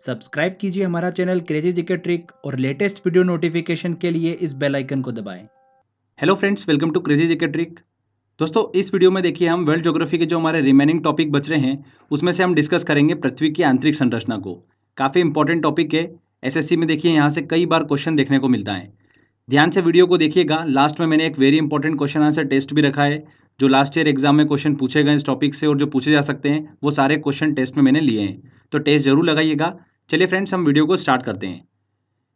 Subscribe कीजिए हमारा channel crazy GK trick और लेटेस्ट वीडियो नोटिफिकेशन के लिए इस बेल आइकन को दबाएं। Hello friends, welcome to crazy GK trick. दोस्तों, इस वीडियो में देखिए हम वर्ल्ड ज्योग्राफी के जो हमारे रिमेनिंग टॉपिक बच रहे हैं उसमें से हम डिस्कस करेंगे पृथ्वी की आंतरिक संरचना को। काफ़ी इंपॉर्टेंट टॉपिक है। एसएससी में देखिए यहाँ से कई बार क्वेश्चन देखने को मिलता है। ध्यान से वीडियो को देखिएगा। लास्ट में मैंने एक very important question answer test भी रखा है। जो लास्ट ईयर एग्जाम में क्वेश्चन पूछे गए इस टॉपिक से और जो पूछे जा सकते हैं वो सारे क्वेश्चन टेस्ट में मैंने लिए हैं, तो टेस्ट जरूर लगाइएगा। चलिए फ्रेंड्स, हम वीडियो को स्टार्ट करते हैं।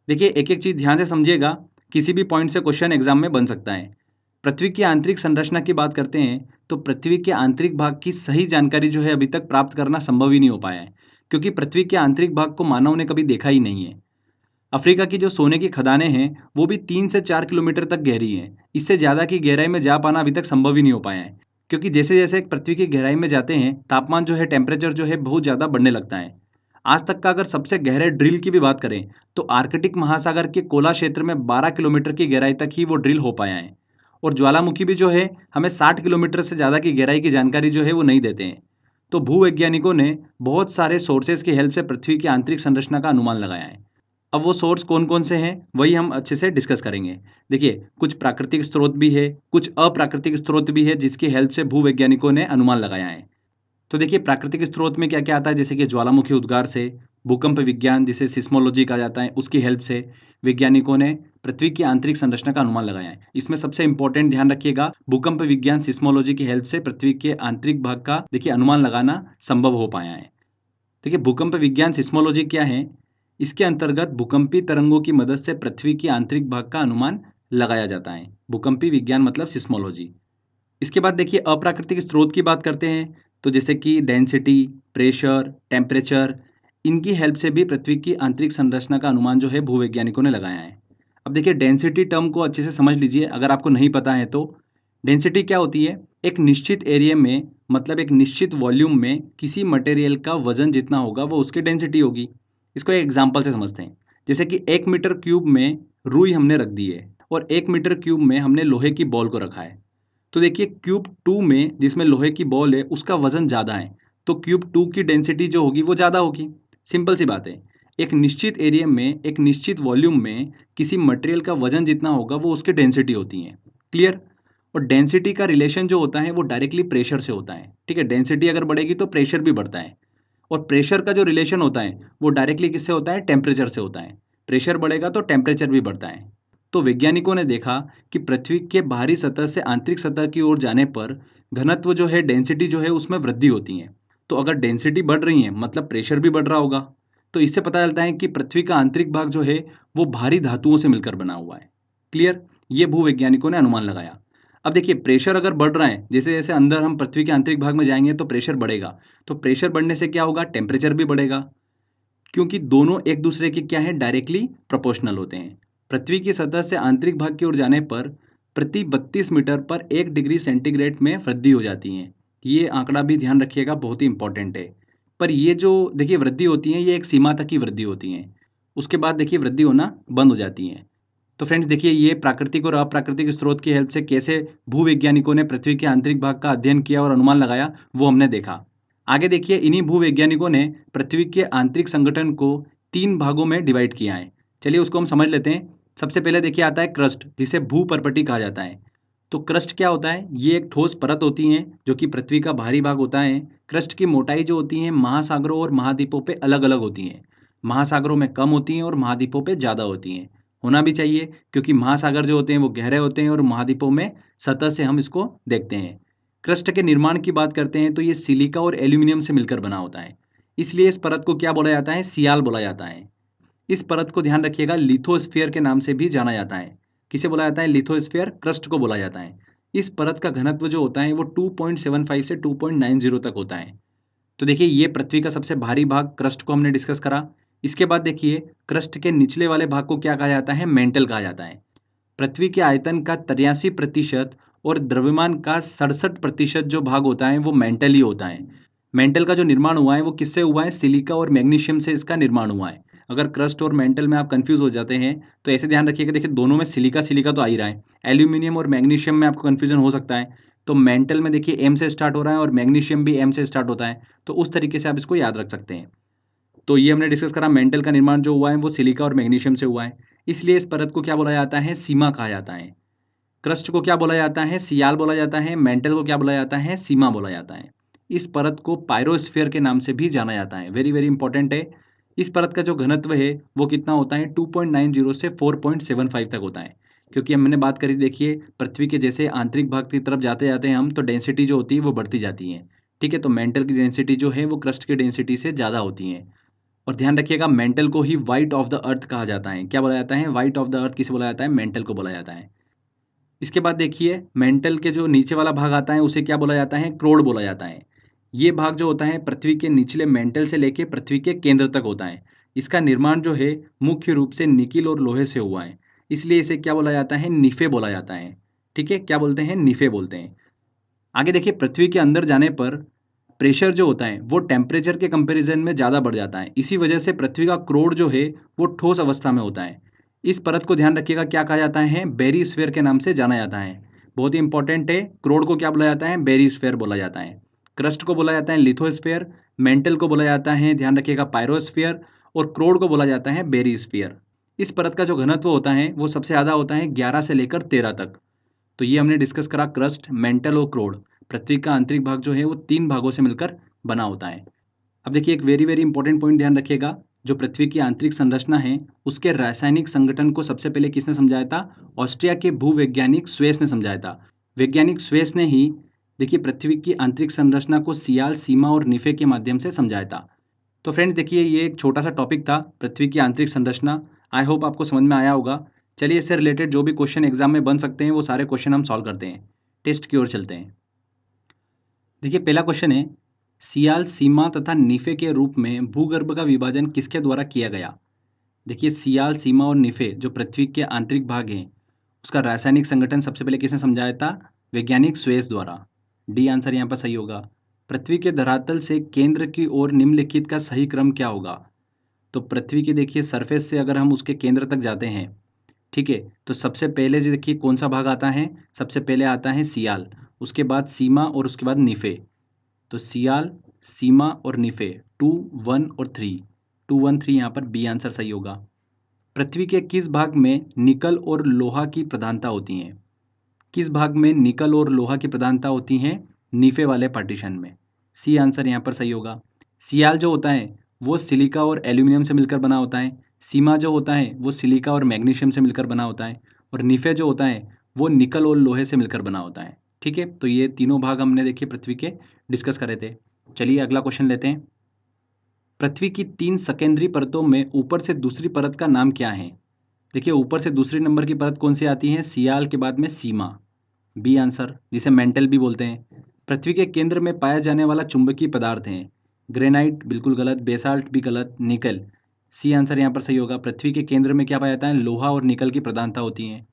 देखिए, एक एक चीज़ ध्यान से समझिएगा। किसी भी पॉइंट से क्वेश्चन एग्जाम में बन सकता है। पृथ्वी की आंतरिक संरचना की बात करते हैं तो पृथ्वी के आंतरिक भाग की सही जानकारी जो है अभी तक प्राप्त करना संभव ही नहीं हो पाया है, क्योंकि पृथ्वी के आंतरिक भाग को मानव ने कभी देखा ही नहीं है। अफ्रीका की जो सोने की खदानें हैं वो भी 3 से 4 किलोमीटर तक गहरी हैं। इससे ज़्यादा की गहराई में जा पाना अभी तक संभव ही नहीं हो पाया है, क्योंकि जैसे जैसे पृथ्वी की गहराई में जाते हैं तापमान जो है, टेम्परेचर जो है बहुत ज़्यादा बढ़ने लगता है। आज तक का अगर सबसे गहरे ड्रिल की भी बात करें तो आर्कटिक महासागर के कोला क्षेत्र में 12 किलोमीटर की गहराई तक ही वो ड्रिल हो पाया है। और ज्वालामुखी भी जो है हमें 60 किलोमीटर से ज़्यादा की गहराई की जानकारी जो है वो नहीं देते हैं। तो भूवैज्ञानिकों ने बहुत सारे सोर्सेज की हेल्प से पृथ्वी की आंतरिक संरचना का अनुमान लगाया है। अब वो सोर्स कौन कौन से हैं वही हम अच्छे से डिस्कस करेंगे। देखिए, कुछ प्राकृतिक स्रोत भी है, कुछ अप्राकृतिक स्रोत भी है जिसकी हेल्प से भूवैज्ञानिकों ने अनुमान लगाया है। तो देखिए, प्राकृतिक स्रोत में क्या क्या आता है, जैसे कि ज्वालामुखी उद्गार से, भूकंप विज्ञान जिसे सिस्मोलॉजी कहा जाता है उसकी हेल्प से वैज्ञानिकों ने पृथ्वी की आंतरिक संरचना का अनुमान लगाया है। इसमें सबसे इंपॉर्टेंट ध्यान रखिएगा, भूकंप विज्ञान सिस्मोलॉजी की हेल्प से पृथ्वी के आंतरिक भाग का देखिए अनुमान लगाना संभव हो पाया है। देखिए, भूकंप विज्ञान सिस्मोलॉजी क्या है? इसके अंतर्गत भूकंपी तरंगों की मदद से पृथ्वी की आंतरिक भाग का अनुमान लगाया जाता है। भूकंपी विज्ञान मतलब सिस्मोलॉजी। इसके बाद देखिए, अप्राकृतिक स्रोत की बात करते हैं तो जैसे कि डेंसिटी, प्रेशर, टेम्परेचर, इनकी हेल्प से भी पृथ्वी की आंतरिक संरचना का अनुमान जो है भूवैज्ञानिकों ने लगाया है। अब देखिए, डेंसिटी टर्म को अच्छे से समझ लीजिए अगर आपको नहीं पता है तो। डेंसिटी क्या होती है? एक निश्चित एरिया में, मतलब एक निश्चित वॉल्यूम में किसी मटेरियल का वजन जितना होगा वो उसकी डेंसिटी होगी। इसको एक एग्जाम्पल से समझते हैं। जैसे कि 1 मीटर क्यूब में रुई हमने रख दी है और 1 मीटर क्यूब में हमने लोहे की बॉल को रखा है। तो देखिए, क्यूब टू में जिसमें लोहे की बॉल है उसका वजन ज़्यादा है, तो क्यूब टू की डेंसिटी जो होगी वो ज़्यादा होगी। सिंपल सी बात है। एक निश्चित एरिया में, एक निश्चित वॉल्यूम में किसी मटेरियल का वजन जितना होगा वो उसकी डेंसिटी होती है। क्लियर? और डेंसिटी का रिलेशन जो होता है वो डायरेक्टली प्रेशर से होता है। ठीक है, डेंसिटी अगर बढ़ेगी तो प्रेशर भी बढ़ता है। और प्रेशर का जो रिलेशन होता है वो डायरेक्टली किससे होता है? टेम्परेचर से होता है। प्रेशर बढ़ेगा तो टेम्परेचर भी बढ़ता है। तो वैज्ञानिकों ने देखा कि पृथ्वी के बाहरी सतह से आंतरिक सतह की ओर जाने पर घनत्व जो है, डेंसिटी जो है उसमें वृद्धि होती है। तो अगर डेंसिटी बढ़ रही है मतलब प्रेशर भी बढ़ रहा होगा। तो इससे पता चलता है कि पृथ्वी का आंतरिक भाग जो है वो भारी धातुओं से मिलकर बना हुआ है। क्लियर? ये भूवैज्ञानिकों ने अनुमान लगाया। अब देखिए, प्रेशर अगर बढ़ रहा है, जैसे जैसे अंदर हम पृथ्वी के आंतरिक भाग में जाएंगे तो प्रेशर बढ़ेगा। तो प्रेशर बढ़ने से क्या होगा? टेम्परेचर भी बढ़ेगा, क्योंकि दोनों एक दूसरे के क्या है? डायरेक्टली प्रोपोर्शनल होते हैं। पृथ्वी की सतह से आंतरिक भाग की ओर जाने पर प्रति 32 मीटर पर 1 डिग्री सेंटीग्रेड में वृद्धि हो जाती है। ये आंकड़ा भी ध्यान रखिएगा, बहुत ही इंपॉर्टेंट है। पर ये जो देखिए वृद्धि होती है ये एक सीमा तक की वृद्धि होती है, उसके बाद देखिए वृद्धि होना बंद हो जाती है। तो फ्रेंड्स देखिए, ये प्राकृतिक और अप्राकृतिक स्रोत की हेल्प से कैसे भूवैज्ञानिकों ने पृथ्वी के आंतरिक भाग का अध्ययन किया और अनुमान लगाया वो हमने देखा। आगे देखिए, इन्हीं भूवैज्ञानिकों ने पृथ्वी के आंतरिक संगठन को 3 भागों में डिवाइड किया है। चलिए उसको हम समझ लेते हैं। सबसे पहले देखिए आता है क्रस्ट, जिसे भूपर्पटी कहा जाता है। तो क्रस्ट क्या होता है? ये एक ठोस परत होती है जो कि पृथ्वी का बाहरी भाग होता है। क्रस्ट की मोटाई जो होती है महासागरों और महाद्वीपों पे अलग अलग होती है। महासागरों में कम होती हैं और महाद्वीपों पे ज़्यादा होती हैं। होना भी चाहिए, क्योंकि महासागर जो होते हैं वो गहरे होते हैं और महाद्वीपों में सतह से हम इसको देखते हैं। क्रस्ट के निर्माण की बात करते हैं तो ये सिलिका और एल्यूमिनियम से मिलकर बना होता है। इसलिए इस परत को क्या बोला जाता है? सियाल बोला जाता है। इस परत को ध्यान रखिएगा लिथोस्फीयर के नाम से भी जाना जाता है। किसे बोला जाता है? लिथोस्फीयर। क्रस्ट को बोला जाता है। इस परत का घनत्व जो होता है वो 2.75 से 2.90 तक होता है। तो देखिए, ये पृथ्वी का सबसे भारी भाग क्रस्ट को हमने डिस्कस करा। इसके बाद देखिए, क्रस्ट के निचले वाले भाग को क्या कहा जाता है? मेंटल कहा जाता है। पृथ्वी के आयतन का 83% और द्रव्यमान का 67% जो भाग होता है वो मेंटल ही होता है। मेंटल का जो निर्माण हुआ है वो किससे हुआ है? सिलिका और मैग्नीशियम से इसका निर्माण हुआ है। अगर क्रस्ट और मेंटल में आप कंफ्यूज हो जाते हैं तो ऐसे ध्यान रखिएगा, देखिए दोनों में सिलिका सिलिका तो आ ही रहा है। एल्यूमिनियम और मैग्नीशियम में आपको कंफ्यूजन हो सकता है। तो मेंटल में देखिए एम से स्टार्ट हो रहा है और मैग्नीशियम भी एम से स्टार्ट होता है। तो उस तरीके से आप इसको याद रख सकते हैं। तो ये हमने डिस्कस करा, मेंटल का निर्माण जो हुआ है वो सिलिका और मैग्नीशियम से हुआ है, इसलिए इस परत को क्या बोला जाता है, सीमा कहा जाता है। क्रस्ट को क्या बोला जाता है, सियाल बोला जाता है। मेंटल को क्या बोला जाता है, सीमा बोला जाता है। इस परत को पायरोस्फीयर के नाम से भी जाना जाता है। वेरी वेरी इंपॉर्टेंट है। इस परत का जो घनत्व है वो कितना होता है, 2.90 से 4.75 तक होता है। क्योंकि हमने बात करी, देखिए पृथ्वी के जैसे आंतरिक भाग की तरफ जाते जाते हैं हम, तो डेंसिटी जो होती है वो बढ़ती जाती है। ठीक है, तो मेंटल की डेंसिटी जो है वो क्रस्ट की डेंसिटी से ज़्यादा होती है। और ध्यान रखिएगा, मेंटल को ही वाइट ऑफ द अर्थ कहा जाता है। क्या बोला जाता है, वाइट ऑफ द अर्थ किसे बोला जाता है, मेंटल को बोला जाता है। इसके बाद देखिए, मेंटल के जो नीचे वाला भाग आता है उसे क्या बोला जाता है, क्रोड बोला जाता है। ये भाग जो होता है पृथ्वी के निचले मेंटल से लेके पृथ्वी के केंद्र तक होता है। इसका निर्माण जो है मुख्य रूप से निकिल और लोहे से हुआ है, इसलिए इसे क्या बोला जाता है, निफे बोला जाता है। ठीक है, क्या बोलते हैं, निफे बोलते हैं। आगे देखिए, पृथ्वी के अंदर जाने पर प्रेशर जो होता है वो टेम्परेचर के कंपैरिजन में ज़्यादा बढ़ जाता है। इसी वजह से पृथ्वी का क्रोड जो है वो ठोस अवस्था में होता है। इस परत को ध्यान रखिएगा, क्या कहा जाता है, बेरीस्फीयर के नाम से जाना जाता है। बहुत ही इंपॉर्टेंट है। क्रोड को क्या बोला जाता है, बेरीस्फीयर बोला जाता है। क्रस्ट को बोला जाता है लिथोस्फीयर, मेंटल को बोला जाता है, ध्यान रखिएगा, पायरोस्फीयर, और क्रोड को बोला जाता है बेरीस्फीयर। इस परत का जो घनत्व होता है वो सबसे ज़्यादा होता है 11 से लेकर 13 तक। तो ये हमने डिस्कस करा, क्रस्ट, मेंटल और क्रोड। पृथ्वी का आंतरिक भाग जो है वो 3 भागों से मिलकर बना होता है। अब देखिए, एक वेरी वेरी इंपॉर्टेंट पॉइंट ध्यान रखिएगा, जो पृथ्वी की आंतरिक संरचना है उसके रासायनिक संगठन को सबसे पहले किसने समझाया था, ऑस्ट्रिया के भूवैज्ञानिक स्वेस ने समझाया था। वैज्ञानिक स्वेस ने ही देखिए पृथ्वी की आंतरिक संरचना को सियाल, सीमा और निफे के माध्यम से समझाया था। तो फ्रेंड्स देखिए, ये एक छोटा सा टॉपिक था, पृथ्वी की आंतरिक संरचना। आई होप आपको समझ में आया होगा। चलिए, इससे रिलेटेड जो भी क्वेश्चन एग्जाम में बन सकते हैं वो सारे क्वेश्चन हम सॉल्व करते हैं। टेस्ट की ओर चलते हैं। देखिए, पहला क्वेश्चन है, सियाल, सीमा तथा निफे के रूप में भूगर्भ का विभाजन किसके द्वारा किया गया। देखिए, सियाल, सीमा और निफे जो पृथ्वी के आंतरिक भाग हैं उसका रासायनिक संगठन सबसे पहले किसने समझाया था, वैज्ञानिक स्वेस द्वारा। डी आंसर यहाँ पर सही होगा। पृथ्वी के धरातल से केंद्र की ओर निम्नलिखित का सही क्रम क्या होगा। तो पृथ्वी के देखिए सरफेस से अगर हम उसके केंद्र तक जाते हैं, ठीक है, तो सबसे पहले जो देखिए कौन सा भाग आता है, सबसे पहले आता है सियाल, उसके बाद सीमा और उसके बाद निफे। तो सियाल, सीमा और निफे, 2, 1 और 3, 2, 1, 3 यहाँ पर बी आंसर सही होगा। पृथ्वी के किस भाग में निकल और लोहा की प्रधानता होती है। किस भाग में निकल और लोहा की प्रधानता होती है, निफे वाले पार्टीशन में। सी आंसर यहाँ पर सही होगा। सियाल जो होता है वो सिलिका और एल्यूमिनियम से मिलकर बना होता है। सीमा जो होता है वो सिलिका और मैग्नीशियम से मिलकर बना होता है। और निफे जो होता है वो निकल और लोहे से मिलकर बना होता है। ठीक है, तो ये तीनों भाग हमने देखिए पृथ्वी के डिस्कस करे थे। चलिए अगला क्वेश्चन लेते हैं। पृथ्वी की 3 सेकेंडरी परतों में ऊपर से दूसरी परत का नाम क्या है। देखिए, ऊपर से दूसरी नंबर की परत कौन सी आती है, सियाल के बाद में सीमा, बी आंसर, जिसे मेंटल भी बोलते हैं। पृथ्वी के केंद्र में पाया जाने वाला चुंबकीय पदार्थ है, ग्रेनाइट बिल्कुल गलत, बेसाल्ट भी गलत, निकल, सी आंसर यहाँ पर सही होगा। पृथ्वी के केंद्र में क्या पाया जाता है, लोहा और निकल की प्रधानता होती है।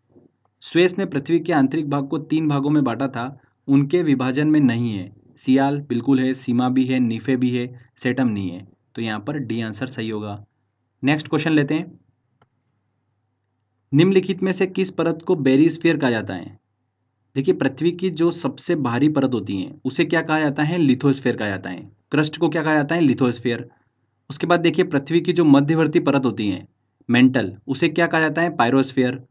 स्वेस ने पृथ्वी के आंतरिक भाग को 3 भागों में बांटा था, उनके विभाजन में नहीं है। सियाल बिल्कुल है, सीमा भी है, निफे भी है, सेटम नहीं है। तो यहाँ पर डी आंसर सही होगा। नेक्स्ट क्वेश्चन लेते हैं। निम्नलिखित में से किस परत को बेरीस्फीयर कहा जाता है। देखिए, पृथ्वी की जो सबसे बाहरी परत होती है उसे क्या कहा जाता है, लिथोस्फीयर कहा जाता है। क्रस्ट को क्या कहा जाता है, लिथोस्फीयर। उसके बाद देखिए, पृथ्वी की जो मध्यवर्ती परत होती है, मेंटल, उसे क्या कहा जाता है, पायरोस्फीयर।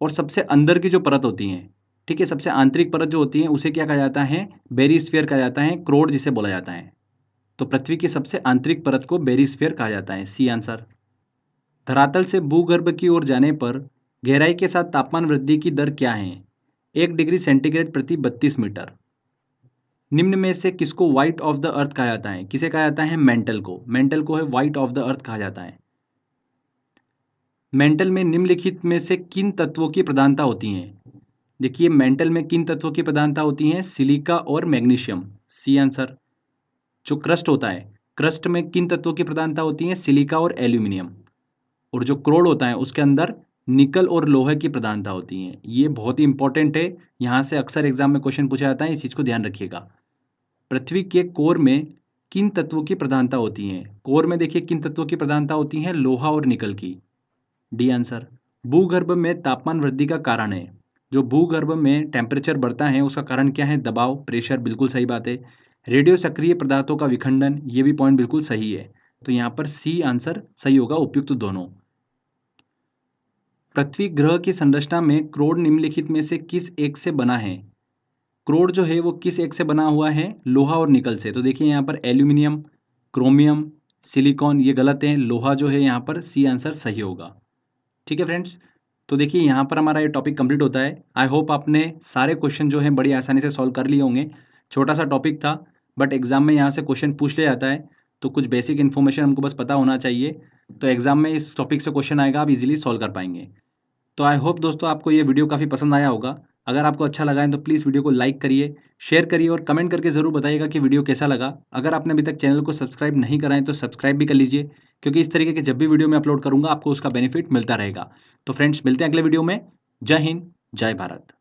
और सबसे अंदर की जो परत होती है, ठीक है, सबसे आंतरिक परत जो होती है उसे क्या कहा जाता है, बेरीस्फीयर कहा जाता है, क्रोड जिसे बोला जाता है। तो पृथ्वी की सबसे आंतरिक परत को बेरीस्फीयर कहा जाता है, सी आंसर। धरातल से भूगर्भ की ओर जाने पर गहराई के साथ तापमान वृद्धि की दर क्या है, 1 डिग्री सेंटीग्रेड प्रति 32 मीटर। निम्न में से किसको वाइट ऑफ द अर्थ कहा जाता है, किसे कहा जाता है, मेंटल को। मेंटल को है वाइट ऑफ द अर्थ कहा जाता है। मेंटल में निम्नलिखित में से किन तत्वों की प्रधानता होती है। देखिए, मेंटल में किन तत्वों की प्रधानता होती है, सिलिका और मैग्नीशियम, सी आंसर। जो क्रस्ट होता है, क्रस्ट में किन तत्वों की प्रधानता होती है, सिलिका और एल्यूमिनियम। और जो क्रोड होता है उसके अंदर निकल और लोहे की प्रधानता होती है। ये बहुत ही इंपॉर्टेंट है, यहाँ से अक्सर एग्जाम में क्वेश्चन पूछा जाता है, इस चीज़ को ध्यान रखिएगा। पृथ्वी के कोर में किन तत्वों की प्रधानता होती है। कोर में देखिए किन तत्वों की प्रधानता होती है, लोहा और निकल की, डी आंसर। भूगर्भ में तापमान वृद्धि का कारण है, जो भूगर्भ में टेम्परेचर बढ़ता है उसका कारण क्या है, दबाव, प्रेशर, बिल्कुल सही बात है। रेडियो सक्रिय पदार्थों का विखंडन, ये भी पॉइंट बिल्कुल सही है। तो यहाँ पर सी आंसर सही होगा, उपयुक्त दोनों। पृथ्वी ग्रह की संरचना में क्रोड निम्नलिखित में से किस एक से बना है? क्रोड जो है वो किस एक से बना हुआ है? लोहा और निकल से। तो देखिए यहाँ पर एल्यूमिनियम, क्रोमियम, सिलिकॉन, ये गलत है। लोहा जो है यहाँ पर सी आंसर सही होगा। ठीक है फ्रेंड्स, तो देखिए यहाँ पर हमारा ये टॉपिक कंप्लीट होता है। आई होप आपने सारे क्वेश्चन जो हैं बड़ी आसानी से सॉल्व कर लिए होंगे। छोटा सा टॉपिक था, बट एग्जाम में यहाँ से क्वेश्चन पूछ लिया जाता है, तो कुछ बेसिक इन्फॉर्मेशन हमको बस पता होना चाहिए। तो एग्जाम में इस टॉपिक से क्वेश्चन आएगा, आप इजीली सॉल्व कर पाएंगे। तो आई होप दोस्तों आपको ये वीडियो काफ़ी पसंद आया होगा। अगर आपको अच्छा लगा है तो प्लीज़ वीडियो को लाइक करिए, शेयर करिए और कमेंट करके ज़रूर बताइएगा कि वीडियो कैसा लगा। अगर आपने अभी तक चैनल को सब्सक्राइब नहीं करा है तो सब्सक्राइब भी कर लीजिए, क्योंकि इस तरीके के जब भी वीडियो मैं अपलोड करूँगा आपको उसका बेनिफिट मिलता रहेगा। तो फ्रेंड्स, मिलते हैं अगले वीडियो में। जय हिंद, जय भारत।